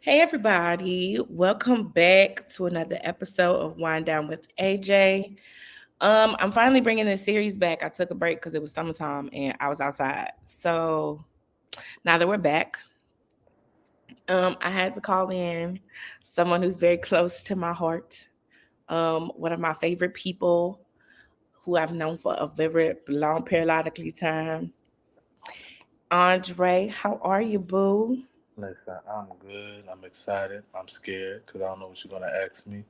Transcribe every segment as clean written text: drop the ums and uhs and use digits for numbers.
Hey everybody, welcome back to another episode of Wind Down with AJ. I'm finally bringing this series back. I took a break because it was summertime and I was outside. So now that we're back, I had to call in someone who's very close to my heart. One of my favorite people who I've known for a very long periodically time. Andre, how are you, boo? Listen, I'm good. I'm excited. I'm scared because I don't know what you're gonna ask me.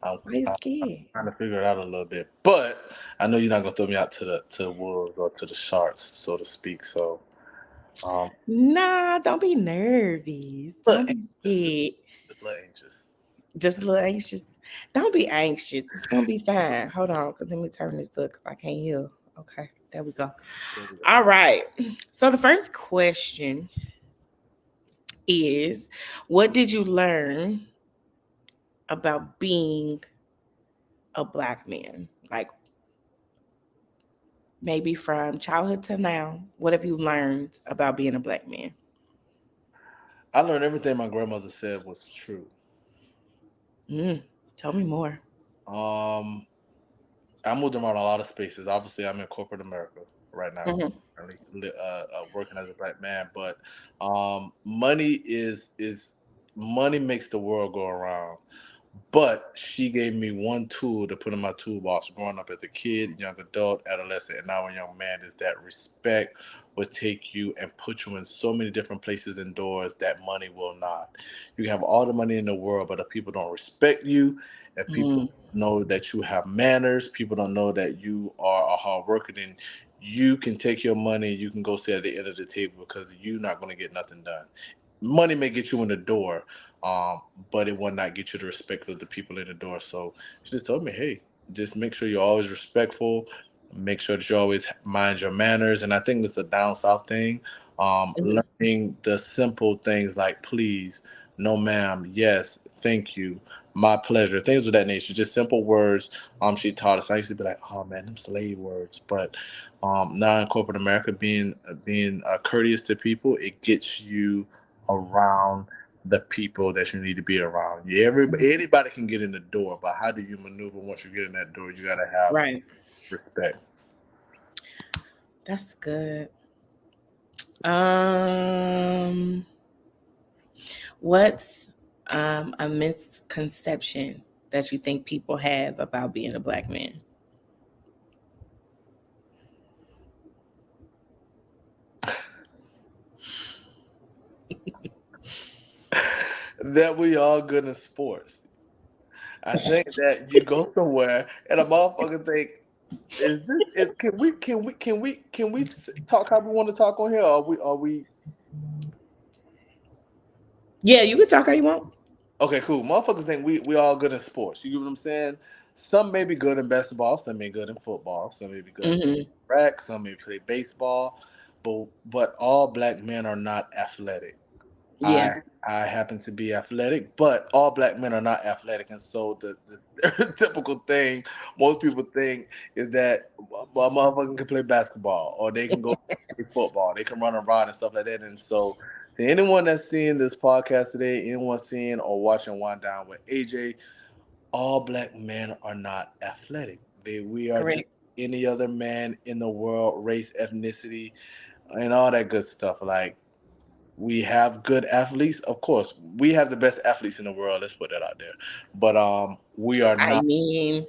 I'm, Why you I'm scared? trying to figure it out a little bit, but I know you're not gonna throw me out to the wolves or to the sharks, so to speak. So, um, Nah, don't be nervous. a Don't little be anxious, scared. just a little anxious. Just a little anxious. Don't be anxious. It's gonna be fine. Hold on, cause let me turn this up because I can't hear. Okay, there we go. There we go. All right. So the first question is, what did you learn about being a black man? Like maybe from childhood to now. What have you learned about being a black man? I learned everything my grandmother said was true. Mm, tell me more. Um, I moved around a lot of spaces. Obviously, I'm in corporate America right now, Hmm. currently working as a black man. But money is money makes the world go around. But she gave me one tool to put in my toolbox growing up as a kid, young adult, adolescent, and now a young man is that respect will take you and put you in so many different places and doors that money will not. You can have all the money in the world, but if people don't respect you, if people Mm, know that you have manners, people don't know that you are a hard worker, then you can take your money, you can go sit at the end of the table because you're not going to get nothing done. Money may get you in the door, um, but it will not get you the respect of the people in the door. So she just told me, hey, just make sure you're always respectful. Make sure that you always mind your manners. And I think that's a down south thing. mhm. Learning the simple things like please, no ma'am, yes, thank you, my pleasure, things of that nature. Just simple words. She taught us. I used to be like, oh man, them slave words. But now in corporate America, being courteous to people, it gets you around the people that you need to be around. Yeah, anybody can get in the door, but how do you maneuver once you get in that door? You got to have Right. respect. That's good. Um, what's a misconception that you think people have about being a black man? That we all good in sports. I think that you go somewhere and a motherfucker think, is this? Can we talk how we want to talk on here? Or are we Yeah, you can talk how you want. okay? Cool. Motherfuckers think we all good in sports. You get what I'm saying? Some may be good in basketball. Some may be good in football. Some may be good in Hmm. track. Some may play baseball. But all black men are not athletic. I Yeah. I happen to be athletic, but all black men are not athletic, and so the typical thing most people think is that a motherfucker can play basketball or they can go play football, they can run around and stuff like that. And so, to anyone that's seeing this podcast today, anyone seeing or watching Wind Down with AJ, all black men are not athletic. We are just Correct. any other man in the world, race, ethnicity, and all that good stuff. Like we have good athletes. Of course, we have the best athletes in the world. Let's put that out there. But I mean,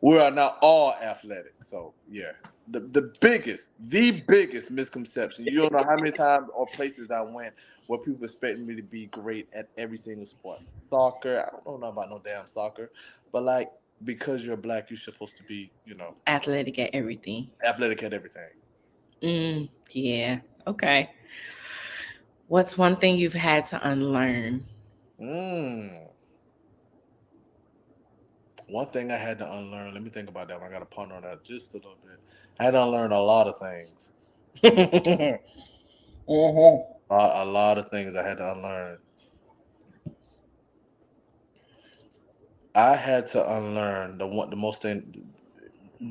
we are not all athletic. So yeah. The biggest misconception. You don't know how many times or places I went where people expected me to be great at every single sport. Soccer, I don't know nothing about no damn soccer. But like because you're black, you're supposed to be, athletic at everything. athletic at everything. Yeah. Okay. What's one thing you've had to unlearn? Mm. One thing I had to unlearn. Let me think about that one. I got to ponder on that just a little bit. I had to unlearn a lot of things. Hmm. A lot of things I had to unlearn. I had to unlearn the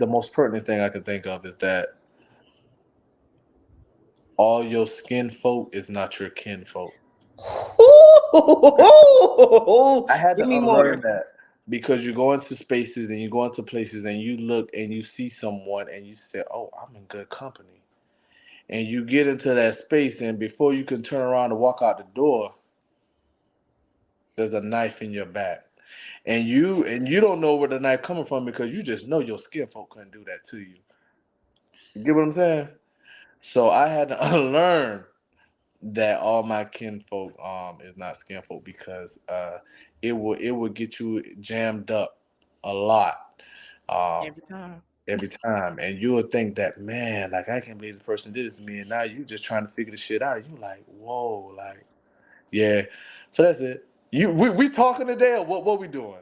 most pertinent thing I can think of is that all your skin folk is not your kin folk. I had Give to me unlearn more. that because you go into spaces and you go into places and you look and you see someone and you say, "Oh, I'm in good company." And you get into that space and before you can turn around and walk out the door, there's a knife in your back. And you don't know where the knife coming from because you just know your skin folk couldn't do that to you. You get what I'm saying? So I had to unlearn that all my kinfolk is not skinfolk because it would get you jammed up a lot um Every time. every time, and you would think that, man, like, I can't believe this person did this to me, and now you just trying to figure the shit out. You like, whoa, like, yeah. So that's it. We talking today, or what we doing?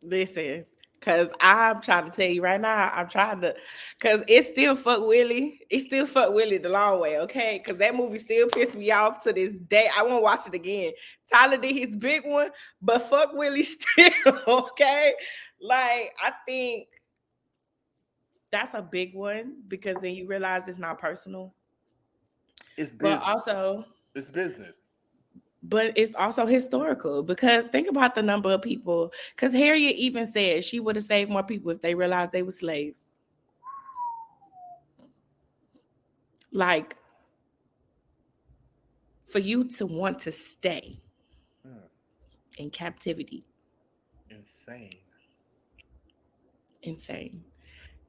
Listen, cause I'm trying to tell you right now, I'm trying to, cause it still fuck Willie. It still fuck Willie the long way, okay? Cause that movie still pissed me off to this day. I won't watch it again. Tyler did his big one, but fuck Willie still, okay? Like I think that's a big one because then you realize it's not personal, It's but business. also, It's business. but it's also historical because think about the number of people. Because Harriet even said she would have saved more people if they realized they were slaves. Like for you to want to stay Hmm. in captivity, Insane. insane.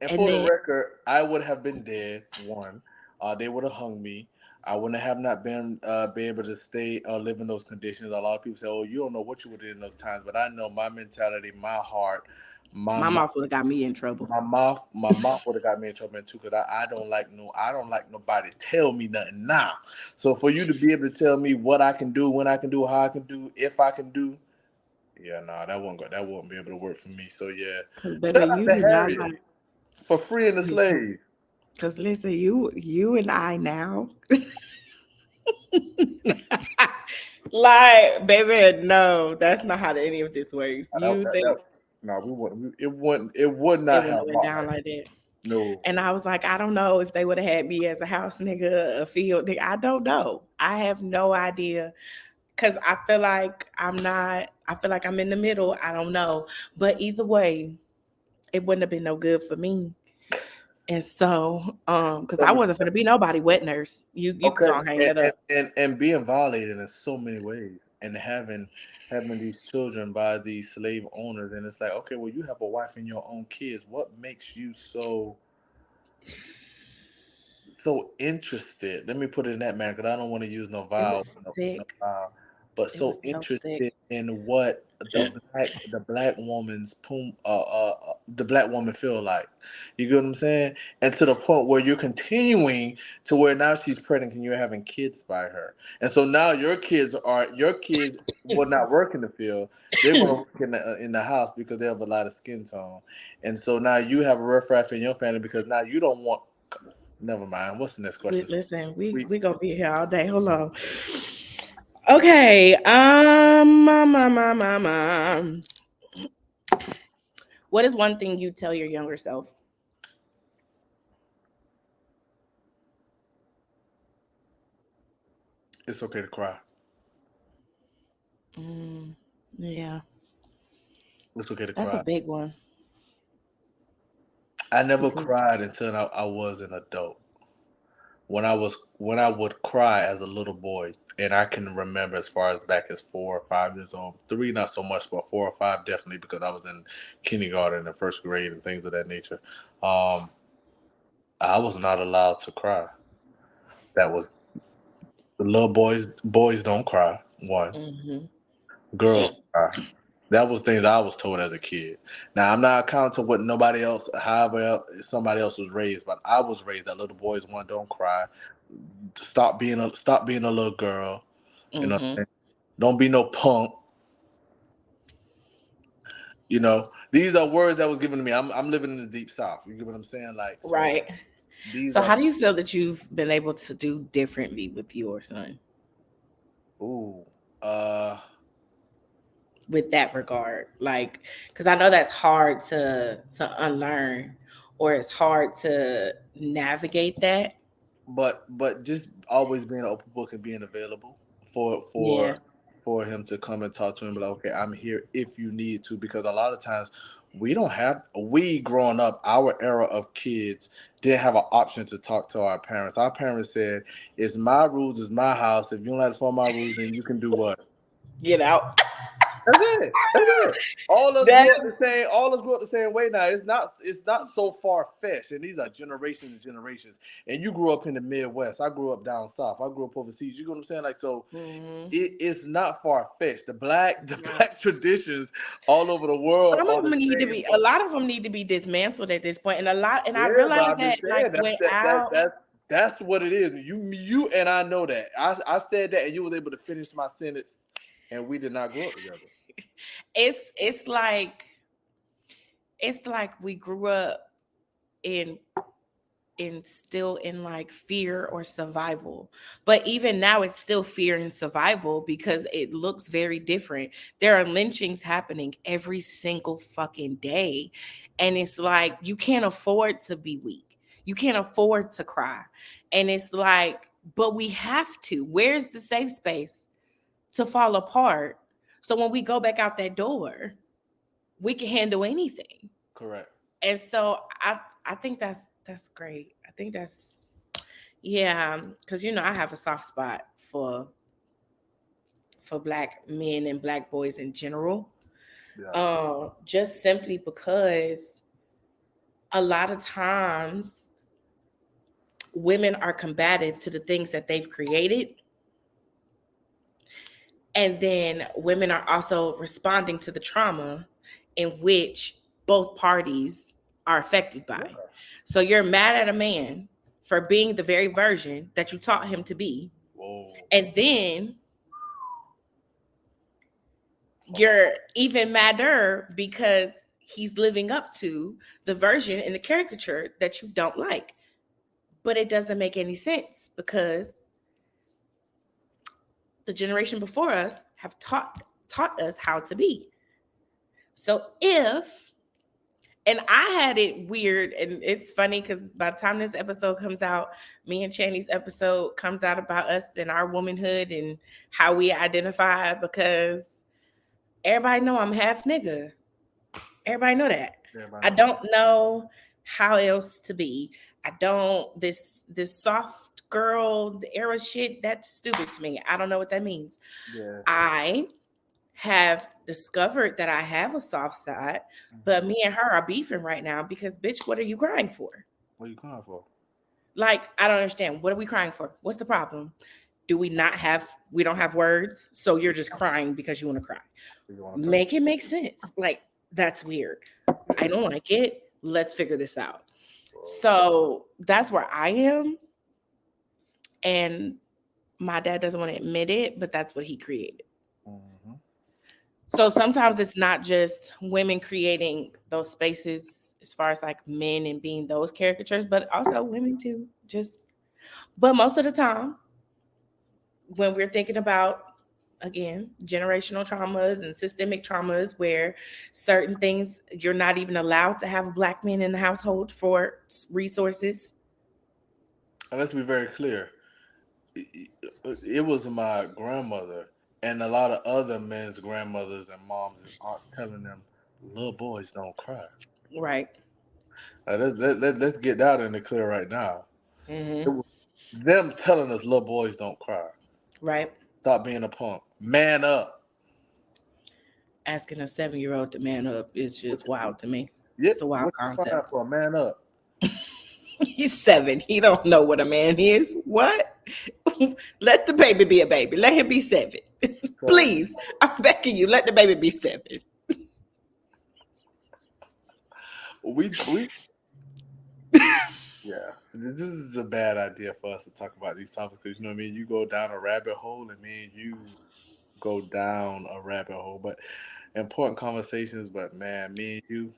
And And for the then record, I would have been dead. One, they would have hung me. I wouldn't have not be able to stay live in those conditions. A lot of people say, "Oh, you don't know what you would do in those times," but I know my mentality, my heart, my my mind, mouth would have got me in trouble. my mouth would have got me in trouble too. Because I don't like nobody tell me nothing now. So for you to be able to tell me what I can do, when I can do, how I can do, if I can do, yeah, nah, that won't be able to work for me. So yeah, Cause shout baby, out you to do not Harriet like. for freeing the slave. Cause listen, you and I now, like baby, no, that's not how any of this works. You think No, it would it not wouldn't have have went rocked down like like that? no. And I was like, I don't know if they would have had me as a house nigga, a field nigga. I don't know. I have no idea. Cause I feel like I'm not, I feel like I'm in the middle. I don't know. But either way, it wouldn't have been no good for me. And so, because I wasn't gonna be nobody wet nurse. You could Okay, go and hang that up. and being violated in so many ways, and having these children by these slave owners, and it's like, okay, well, you have a wife and your own kids. What makes you so interested? Let me put it in that manner, because I don't want to use no It vowels, was no sick. vowel, but It was so so sick. interested in what the black woman feel like. You get what I'm saying? And to the point where you're continuing to where now she's pregnant and you're having kids by her, and so now your kids will not work in the field. They're going to work in the house because they have a lot of skin tone, and so now you have a riffraff in your family because now you don't want. Never mind. What's the next question? Listen, we We we gonna be here all day. Hold on. Okay. What is one thing you tell your younger self? It's okay to cry. Mm, yeah, It's okay to that's a cry. big one I never because cried until I was an adult. When I would cry as a little boy, and I can remember as far as back as 4 or 5 years old. Three, not so much, but 4 or 5 definitely because I was in kindergarten and first grade and things of that nature. Um, I was not allowed to cry. That was the little boys don't cry. One, hmm girls cry. That was things I was told as a kid. Now I'm not accounting to what nobody else, however somebody else was raised, but I was raised that little boys, one, don't cry. Stop being a little girl. You know, what I'm hmm saying? Don't be no punk. You know, these are words that was given to me. I'm living in the deep south. You get what I'm saying? Like, so right. these So, are how do you feel that you've been able to do differently with your son ooh uh with that regard? Like, because I know that's hard to unlearn, or it's hard to navigate that. but just always being an open book and being available for Yeah. for him to come and talk to him, like, okay, I'm here if you need to, because a lot of times we growing up, our era of kids didn't have an option to talk to our parents. Our parents said, it's my rules, it's my house. If you don't like to follow my rules, then you can do what? Get out. That's it. That's it. All us That grew up the same. All us grew up the same way. Now it's not. It's not so far fetched. And these are generations and generations. And you grew up in the Midwest. I grew up down south. I grew up overseas. You know what I'm saying? Like, so, mhm. it's not far fetched. The black the Nah. black traditions all over the world Some of are them the need to same. be. A lot of them need to be dismantled at this point, and a lot. And I Yeah, but realized I'm that just like saying without. that's what it is. You and I know that. I said that, and you was able to finish my sentence, and we did not grow up together. It's like we grew up in still in like fear or survival. But even now it's still fear and survival because it looks very different. There are lynchings happening every single fucking day. And it's like you can't afford to be weak. You can't afford to cry. And it's like, but we have to. Where's the safe space to fall apart? So when we go back out that door, we can handle anything. Correct. And so I think that's great. I think that's yeah, because I have a soft spot for black men and black boys in general. Yeah. Just simply because a lot of times women are combative to the things that they've created, and then women are also responding to the trauma in which both parties are affected Yeah. by. So you're mad at a man for being the very version that you taught him to be. Whoa. And then you're even madder because he's living up to the version in the caricature that you don't like. But it doesn't make any sense because the generation before us have taught us how to be. So if and I had it weird, and it's funny because by the time this episode comes out, me and Channy's episode comes out about us and our womanhood and how we identify. Because everybody know I'm half nigga. Everybody know that. Everybody I know. don't know how else to be. I don't this soft girl the era shit. That's stupid to me. I don't know what that means. Yeah. I have discovered that I have a soft side, but Mm-hmm. me and her are beefing right now because, bitch, what are you crying for? What are you crying for? Like, I don't understand. What are we crying for? What's the problem? Do we don't have words? So you're just crying because you want to cry. You want to talk? Make it make sense. Like, that's weird. I don't like it. Let's figure this out. So that's where I am. And my dad doesn't want to admit it, but that's what he created. Mm-hmm. So sometimes it's not just women creating those spaces as far as like men and being those caricatures, but also women too. But most of the time, when we're thinking about again generational traumas and systemic traumas where certain things you're not even allowed to have black men in the household for resources. And let's be very clear. It was my grandmother and a lot of other men's grandmothers and moms and aunts telling them, little boys don't cry. Right. Let's get that in the clear right now. It Hmm. was them telling us little boys don't cry. Right. Stop being a punk. Man up. Asking a 7-year-old to man up is just wild to me. Yeah, It's a wild what you crying concept. for? Man up. He's 7. He don't know what a man is. What? Let the baby be a baby. Let him be 7. So Please. I'm begging you. Let the baby be 7. we yeah. This is a bad idea for us to talk about these topics because you know what I mean. You go down a rabbit hole, and me and you go down a rabbit hole. But important conversations. But man, me and you,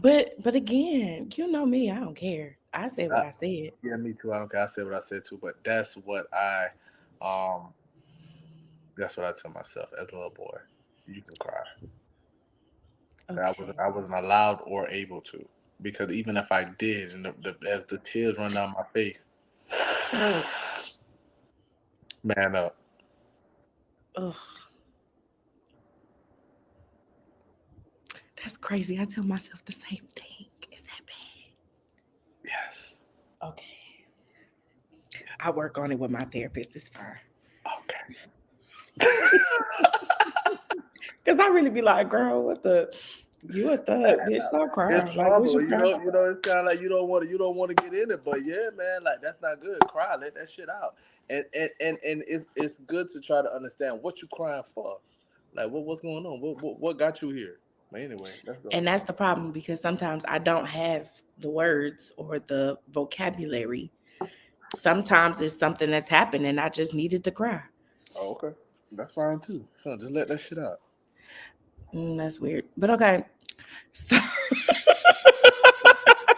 But again, you know me. I don't care. I said what I, I said. yeah, me too. I don't care. I said what I said too. But um, that's what I tell myself as a little boy. You can cry. Okay. I wasn't allowed or able to because even if I did, and as the tears run down my face, man up. Ugh, that's crazy. I tell myself the same thing. Is that bad? Yes. Okay. I work on it with my therapist. It's fine. Okay. Because I really be like, girl, what the? You a thug, bitch. Stop crying. It's Like, what trauma, you crying about? you know. It's kind of like you don't want to get in it, but yeah, man, like that's not good. Cry, let that shit out, and it's good to try to understand what you crying for, like what's going on, what got you here. But anyway, let's go. And that's the problem because sometimes I don't have the words or the vocabulary. Sometimes it's something that's happened and I just needed to cry. Oh, okay, that's fine too. Huh, just let that shit out. That's weird. But okay. So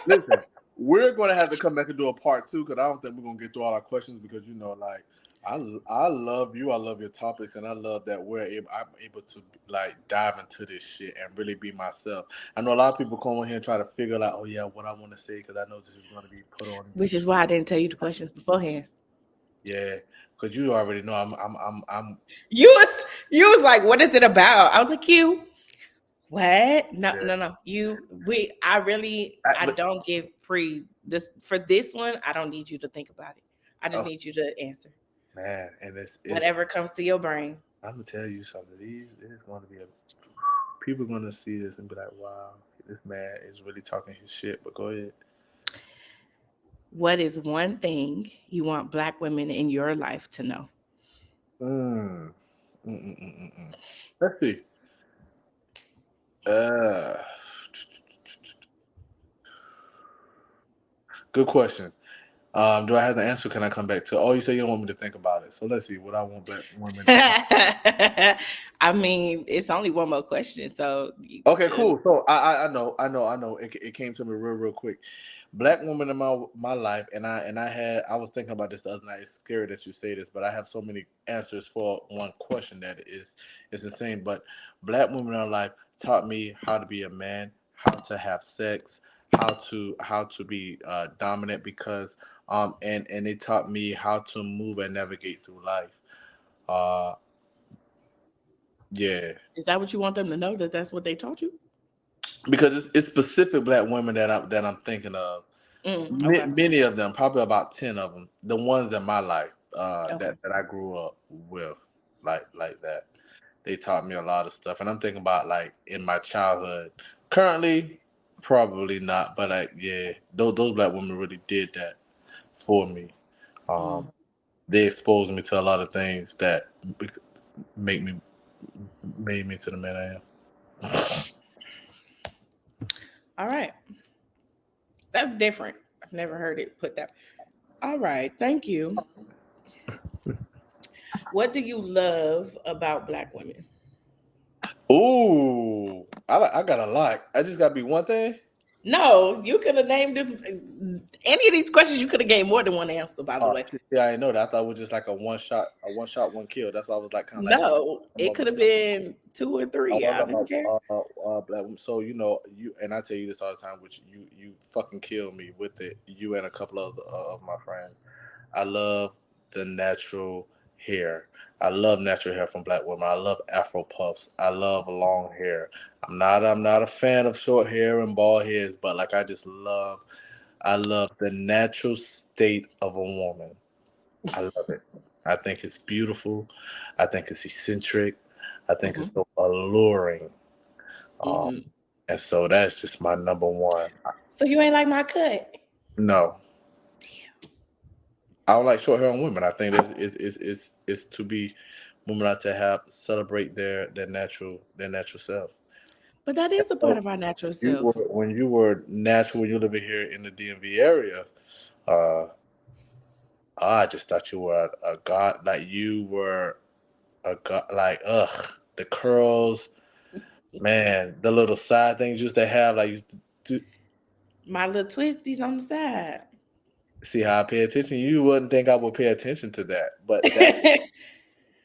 Listen, we're going to have to come back and do a part two because I don't think we're going to get through all our questions because like I love you, I love your topics, and I love that I'm able to like dive into this shit and really be myself. I know a lot of people come on here and try to figure out, oh yeah, what I want to say because I know this is going to be put on which is YouTube. why I didn't tell you the questions beforehand. Yeah, because you already know I'm You was like, what is it about? I was like, you what? No, yeah. no, no. I But, don't give pre this for this one. I don't need you to think about it. I just oh need you to answer man, and it's whatever comes to your brain. I'm gonna tell you something. This is going to be a people going to see this and be like, wow, this man is really talking his shit. But go ahead. What is one thing you want Black women in your life to know? Mm. Mm-mm-mm-mm. Let's see. Uh, good question. Do I have the answer? Can I come back to? Oh, you say you don't want me to think about it. So let's see what I want Black women in my. I mean, it's only one more question, so Okay, cool. So I know. It came to me real quick. Black woman in my life, and I was thinking about this the other night. It's scary that you say this, but I have so many answers for one question that is insane. But black women in my life taught me how to be a man, how to have sex, how to be dominant because and they taught me how to move and navigate through life. Uh, yeah. is that what you want them to know? That's what they taught you? Because it's specific black women that I'm thinking of. Okay, Many of them, probably about 10 of them, the ones in my life okay. that I grew up with, like that. They taught me a lot of stuff, and I'm thinking about like in my childhood. Currently, probably not, but like yeah, those black women really did that for me. Mm. Um, they exposed me to a lot of things that make me made me to the man I am. All right, that's different. I've never heard it put that. All right, thank you. What do you love about Black women? Ooh, I got a lot. I just got to be one thing. No, you could have named this. Any of these questions, you could have gave more than one answer. By the Oh way, shit, yeah, I didn't know that. I thought it was just like one shot, one kill. That's why I was like kind of like no, I'm it up. could have been two or I three. was I talking didn't about care. black women. So you know you and I tell you this all the time, which you fucking kill me with it. You and a couple of my friends. I love the natural hair. I love natural hair from black women. I love Afro puffs. I love long hair. I'm not a fan of short hair and bald heads, but like I love the natural state of a woman. I love it. I think it's beautiful. I think it's eccentric. I think Hmm. it's so alluring. Um, Hmm. and so that's just my number one. So you ain't like my cut. No, I don't like short hair on women. I think that it's to be women are to have celebrate their natural self. But that is a part So of our natural self. when you were natural, when you living here in the DMV area, uh, I just thought you were a god. Like you were a god. Like the curls, man, the little side things you used to have. Like you used to do, My little twisties on the side. see how I pay attention. You wouldn't think I would pay attention to that, but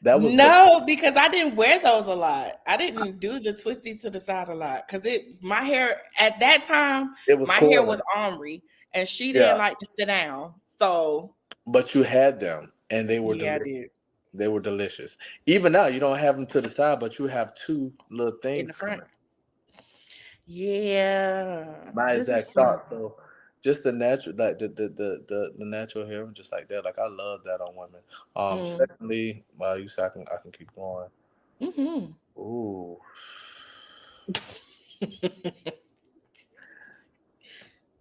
that was the No, because I didn't wear those a lot. I didn't do the twisties to the side a lot because my hair at that time, it was my hair corner. was ornery, and she didn't Yeah, like to sit down. So but you had them, and they were yeah, I delicious. did. They were delicious. Even now, you don't have them to the side, but you have two little In the things front. coming. Yeah, My this is exact some. thought. So, just the natural, like the natural hair, just like that. Like I love that on women. Mm, Secondly, you said I can keep going. hmm Ooh,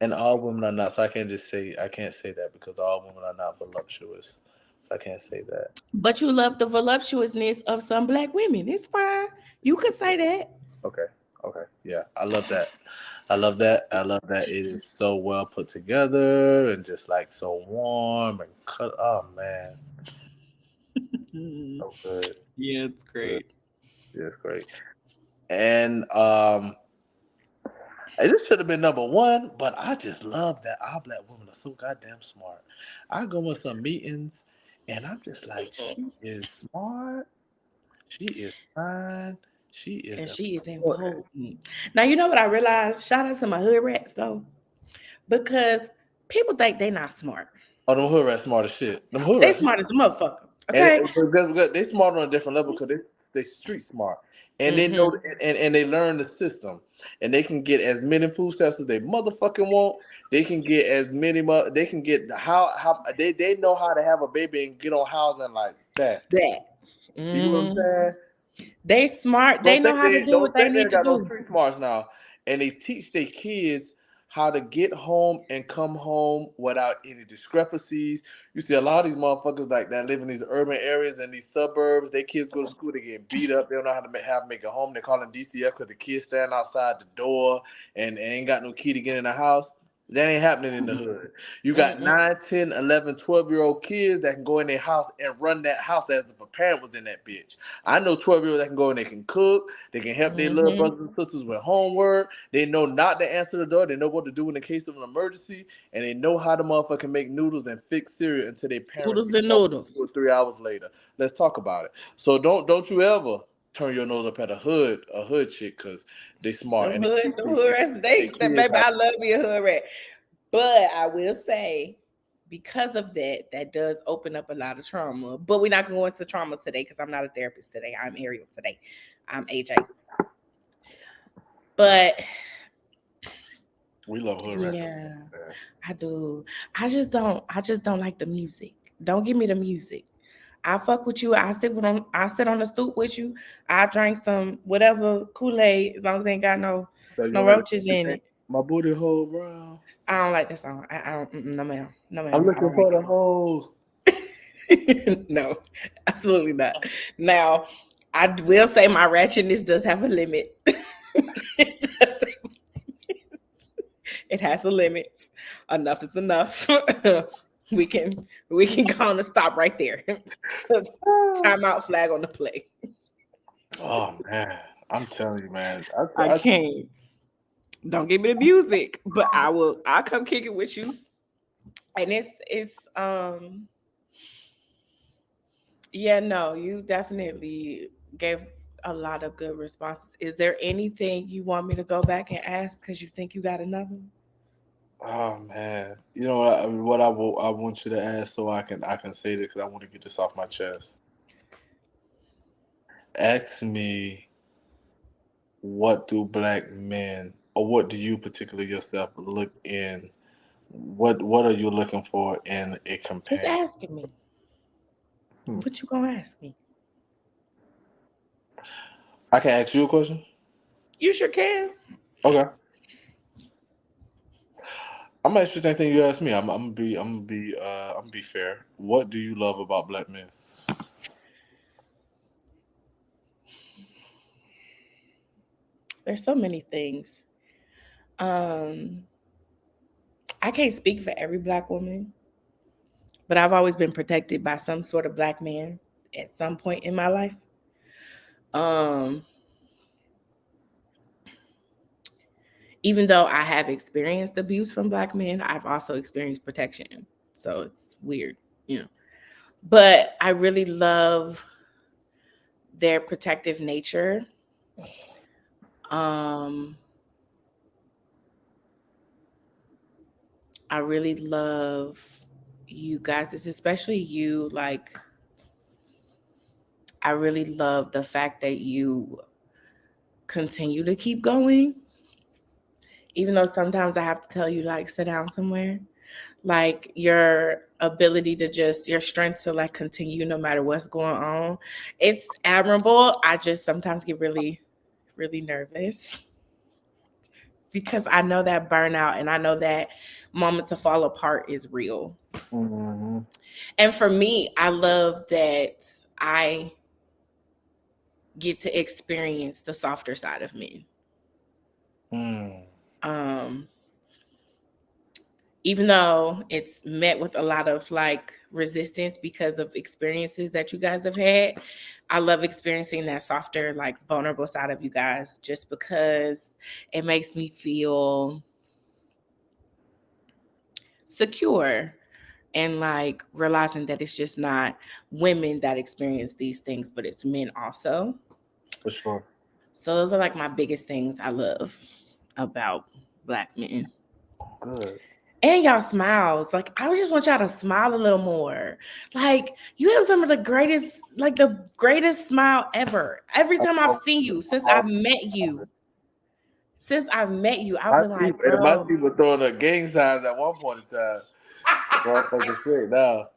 and all women are not. So I can't say that because all women are not voluptuous. So I can't say that. But you love the voluptuousness of some black women. It's fine. You could say that. Okay. Okay. Yeah. I love that. I love that. I love that it is so well put together and just like so warm and cut. Oh man, Mm, so good. yeah, it's Good. great. Yeah, it's great. And this should have been number one, but I just love that our black women are so goddamn smart. I go in some meetings and I'm just like, she is smart. She is fine. She is And she is important. important. Now you know what I realized? Shout out to my hood rats though, because people think they not smart. Oh, them hood rats smart as shit. Them hood They rats. smart as a motherfucker. And Okay. they smart on a different level because they street smart, and they know Mm-hmm. and they learn the system, and they can get as many food stamps as they motherfucking want. They can get as many. They can get how they know how to have a baby and get on housing like that. That. You know what I'm Mm-hmm. saying? They smart. They know how to do Don't what they think they need to got no do. street smarts now, and they teach their kids how to get home and come home without any discrepancies. You see a lot of these motherfuckers like that live in these urban areas and these suburbs. Their kids go to school, they get beat up. They don't know how to make it home. They call them DCF because the kids stand outside the door and ain't got no key to get in the house. That ain't happening in the hood. You got Mm-mm. 9, 10, 11, 12-year-old kids that can go in their house and run that house as if a parent was in that bitch. I know 12-year-olds that can go and they can cook. They can help their little Mm-hmm. brothers and sisters with homework. They know not to answer the door. They know what to do in the case of an emergency. And they know how to motherfucking make noodles and fix cereal until their parents Noodles get and home noodles. 2 or 3 hours later. Let's talk about it. So don't you ever turn your nose up at a hood chick because they smart and Them hood rats, they that kids baby, how I love me a hood rat. But I will say, because of that, that does open up a lot of trauma. But we're not going to go into trauma today because I'm not a therapist today. I'm Ariel today. I'm AJ. But we love hood rats. yeah, I do. I just don't like the music. Don't give me the music. I fuck with you. I sit on the stoop with you. I drink some whatever Kool-Aid as long as it ain't got So you no don't like roaches in it. my booty hole brown. I don't like that song. I don't. No ma'am. No I'm ma'am. I looking don't like for the hoes. it. No, absolutely not. Now, I will say my ratchetness does have a limit. It does. It has a limit. Enough is enough. we can we can go on and stop right there. Timeout flag on the play. Oh man, I'm telling you, man. I can't. Don't give me the music, but I will. I'll come kick it with you. And it's yeah, no, you definitely gave a lot of good responses. Is there anything you want me to go back and ask because you think you got another one? Oh man, you know what? I want you to ask so I can say this because I want to get this off my chest. Ask me what do black men or what do you particularly yourself look in? What are you looking for in a Just companion? asking me. Hmm. What you gonna ask me? I can ask you a question. You sure can. Okay, I'm gonna ask you the same thing you asked me. I'm gonna be fair. What do you love about black men? There's so many things. Um, I can't speak for every black woman, but I've always been protected by some sort of black man at some point in my life. Um, Even though I have experienced abuse from black men, I've also experienced protection. So it's weird, you know. But I really love their protective nature. Um, I really love you guys. It's especially you, like I really love the fact that you continue to keep going, even though sometimes I have to tell you, like, sit down somewhere. Like, your ability to just, your strength to like continue no matter what's going on. It's admirable. I just sometimes get really, really nervous because I know that burnout and I know that moment to fall apart is real. Mm-hmm. And for me, I love that I get to experience the softer side of men. Mm. Um, Even though it's met with a lot of like resistance because of experiences that you guys have had, I love experiencing that softer, like vulnerable side of you guys just because it makes me feel secure and like realizing that it's just not women that experience these things, but it's men also. For sure. So those are like my biggest things I love about Black men. Good. And y'all smiles. Like, I just want y'all to smile a little more. Like, you have some of the greatest, like the greatest smile ever. Every I time I've fuck seen with you, it. since I've met you, I've My been like, team, and my bro. team were throwing up gang signs at one point in time. Motherfucker shit now.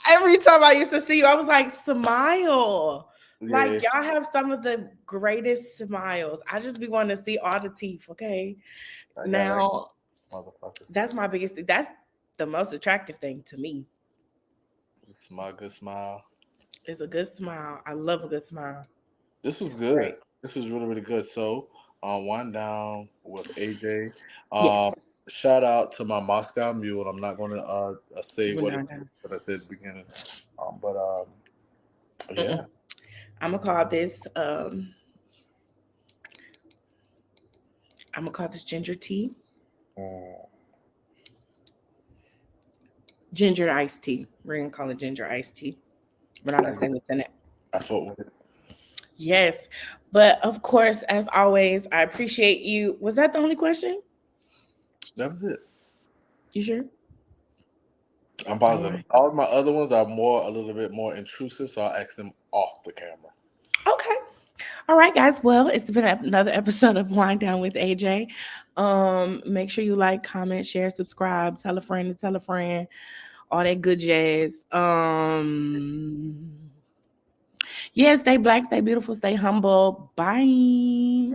Every time I used to see you, I was like, smile. Like, Yeah, y'all have some of the greatest smiles. I just be wanting to see all the teeth, okay? I got that Now, motherfucker. that's my biggest thing. That's the most attractive thing to me. It's my good smile. It's a good smile. I love a good smile. This was Great. good. This was really, really good. So, one down with AJ. Yes. Um, shout out to my Moscow Mule. I'm not going to say We're what it not is done. that I said at the beginning. But Mm-mm. yeah. I'm gonna call this. I'm gonna call this ginger tea, Mm, ginger iced tea. We're gonna call it ginger iced tea. We're not I, gonna say what's in it. I fought with it. Yes, but of course, as always, I appreciate you. Was that the only question? That was it. You sure? I'm All positive. right. All of my other ones are a little bit more intrusive, so I'll ask them off the camera. Okay. All right, guys. Well, it's been another episode of Wind Down with AJ. Make sure you like, comment, share, subscribe, tell a friend to tell a friend, all that good jazz. Yeah, stay black, stay beautiful, stay humble. Bye.